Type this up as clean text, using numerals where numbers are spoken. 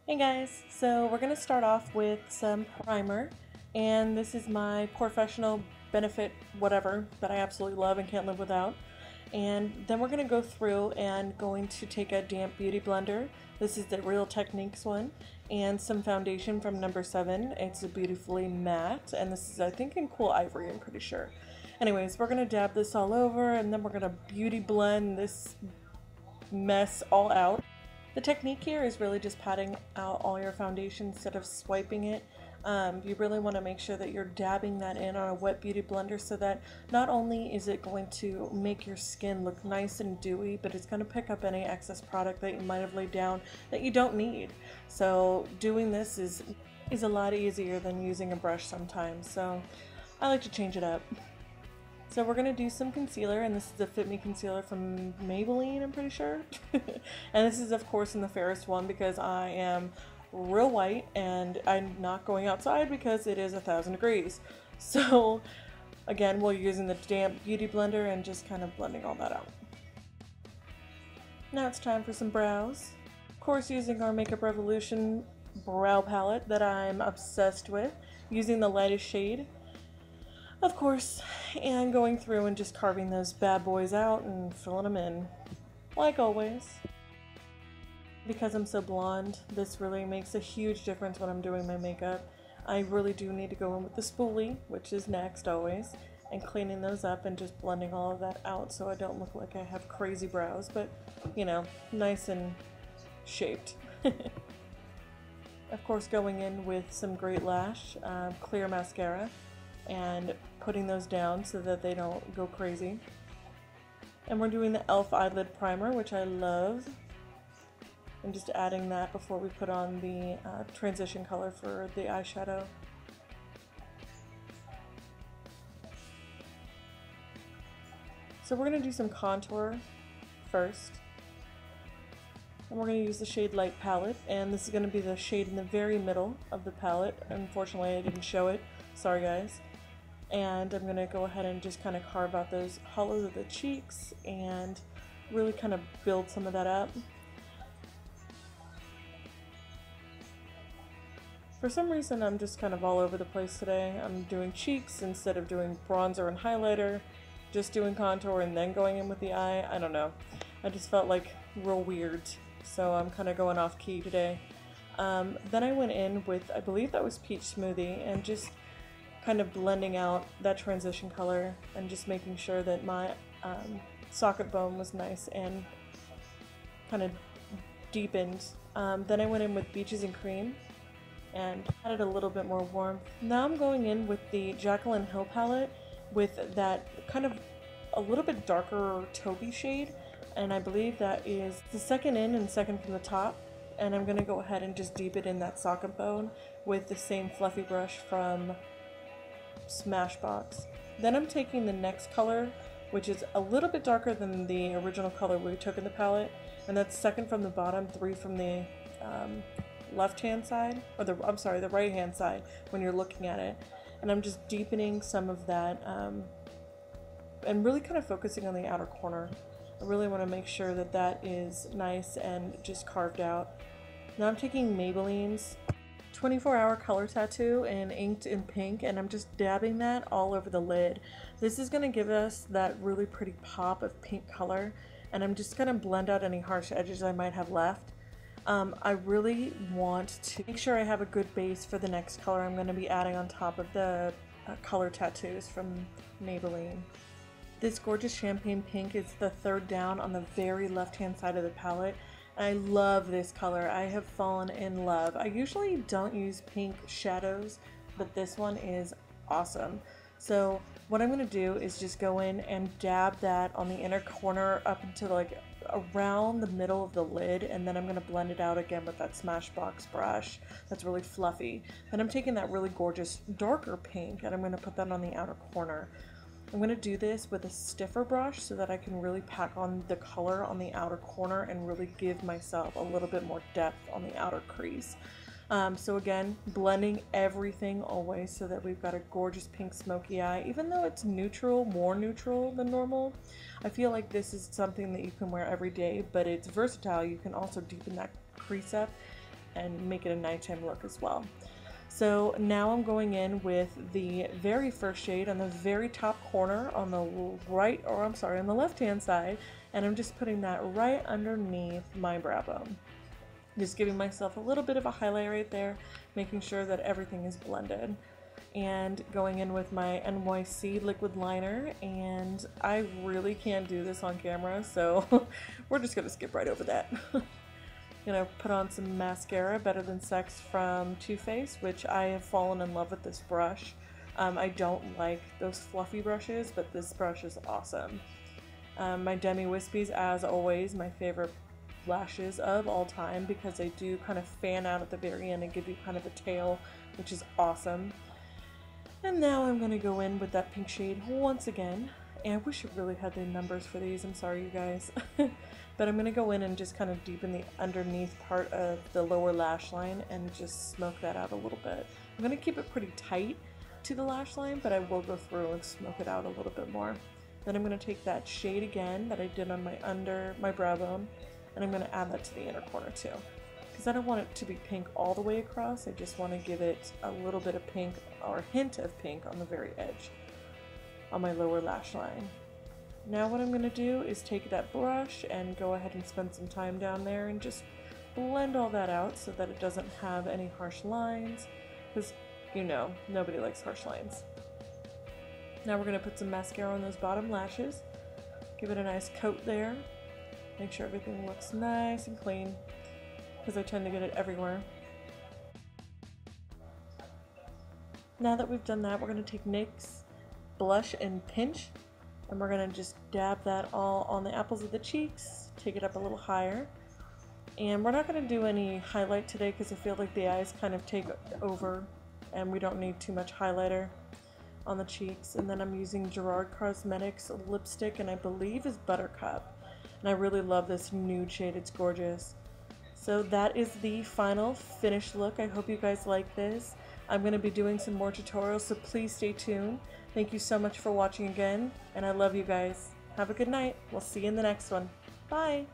Hey guys, so we're going to start off with some primer, and this is my Porefessional Benefit whatever that I absolutely love and can't live without. And then we're going to go through and going to take a damp beauty blender. This is the Real Techniques one, and some foundation from number 7. It's a beautifully matte, and this is I think in Cool Ivory, I'm pretty sure. Anyways, we're going to dab this all over, and then we're going to beauty blend this mess all out. The technique here is really just patting out all your foundation instead of swiping it. You really want to make sure that you're dabbing that in on a wet beauty blender so that not only is it going to make your skin look nice and dewy, but it's going to pick up any excess product that you might have laid down that you don't need. So doing this is a lot easier than using a brush sometimes, so I like to change it up. So we're going to do some concealer, and this is the Fit Me concealer from Maybelline, I'm pretty sure. And this is of course in the fairest one because I am real white and I'm not going outside because it is 1,000 degrees. So again, we're using the damp beauty blender and just kind of blending all that out. Now it's time for some brows. Of course, using our Makeup Revolution brow palette that I'm obsessed with, using the lightest shade, of course, and going through and just carving those bad boys out and filling them in, like always. Because I'm so blonde, this really makes a huge difference when I'm doing my makeup. I really do need to go in with the spoolie, which is next always, and cleaning those up and just blending all of that out so I don't look like I have crazy brows, but, you know, nice and shaped. Of course, going in with some Great Lash clear mascara and putting those down so that they don't go crazy. And we're doing the e.l.f. eyelid primer, which I love. And just adding that before we put on the transition color for the eyeshadow. So we're going to do some contour first. And we're going to use the shade Light palette, and this is going to be the shade in the very middle of the palette. Unfortunately, I didn't show it. Sorry guys. And I'm going to go ahead and just kind of carve out those hollows of the cheeks and really kind of build some of that up. For some reason, I'm just kind of all over the place today. I'm doing cheeks instead of doing bronzer and highlighter, just doing contour and then going in with the eye. I don't know. I just felt like real weird, so I'm kind of going off key today. Then I went in with, I believe that was Peach Smoothie, and just kind of blending out that transition color and just making sure that my socket bone was nice and kind of deepened. Then I went in with Beaches and Cream and added a little bit more warmth. Now I'm going in with the Jacyln Hill palette with that kind of a little bit darker taupey shade, and I believe that is the second in and second from the top. And I'm going to go ahead and just deepen in that socket bone with the same fluffy brush from Smashbox. Then I'm taking the NYX color, which is a little bit darker than the original color we took in the palette, and that's second from the bottom, 3 from the left hand side, or the right hand side when you're looking at it. And I'm just deepening some of that and really kind of focusing on the outer corner. I really want to make sure that that is nice and just carved out. Now I'm taking Maybelline's 24-hour color tattoo and inked in pink, and I'm just dabbing that all over the lid. This is going to give us that really pretty pop of pink color, and I'm just going to blend out any harsh edges I might have left. I really want to make sure I have a good base for the next color I'm going to be adding on top of the color tattoos from Maybelline. This gorgeous champagne pink is the third down on the very left hand side of the palette. I love this color. I have fallen in love. I usually don't use pink shadows, but this one is awesome. So what I'm going to do is just go in and dab that on the inner corner up into like around the middle of the lid, and then I'm going to blend it out again with that Smashbox brush that's really fluffy. Then I'm taking that really gorgeous darker pink and I'm going to put that on the outer corner. I'm going to do this with a stiffer brush so that I can really pack on the color on the outer corner and really give myself a little bit more depth on the outer crease. So again, blending everything always so that we've got a gorgeous pink smoky eye. Even though it's neutral, more neutral than normal, I feel like this is something that you can wear every day, but it's versatile. You can also deepen that crease up and make it a nighttime look as well. So now I'm going in with the very first shade on the very top corner on the right, or I'm sorry, on the left hand side, and I'm just putting that right underneath my brow bone. Just giving myself a little bit of a highlight right there, making sure that everything is blended. And going in with my NYC Liquid Liner, and I really can't do this on camera, so we're just gonna skip right over that. Gonna put on some mascara, Better Than Sex from Too Faced, which I have fallen in love with this brush. I don't like those fluffy brushes, but this brush is awesome. My Demi Wispies, as always, my favorite lashes of all time, because they do kind of fan out at the very end and give you kind of a tail, which is awesome. And now I'm going to go in with that pink shade once again. And I wish I really had the numbers for these, I'm sorry you guys. But I'm going to go in and just kind of deepen the underneath part of the lower lash line and just smoke that out a little bit. I'm going to keep it pretty tight to the lash line, but I will go through and smoke it out a little bit more. Then I'm going to take that shade again that I did on my brow bone, and I'm going to add that to the inner corner too. Because I don't want it to be pink all the way across, I just want to give it a little bit of pink, or a hint of pink on the very edge on my lower lash line. Now what I'm going to do is take that brush and go ahead and spend some time down there and just blend all that out so that it doesn't have any harsh lines, because you know, nobody likes harsh lines. Now we're going to put some mascara on those bottom lashes, give it a nice coat there, make sure everything looks nice and clean, because I tend to get it everywhere. Now that we've done that, we're going to take NYX Blush and Pinch, and we're going to just dab that all on the apples of the cheeks, take it up a little higher. And we're not going to do any highlight today because I feel like the eyes kind of take over and we don't need too much highlighter on the cheeks. And then I'm using Gerald Cosmetics lipstick, and I believe is Buttercup. And I really love this nude shade, it's gorgeous. So that is the final finished look. I hope you guys like this. I'm going to be doing some more tutorials, so please stay tuned. Thank you so much for watching again, and I love you guys. Have a good night. We'll see you in the next one. Bye!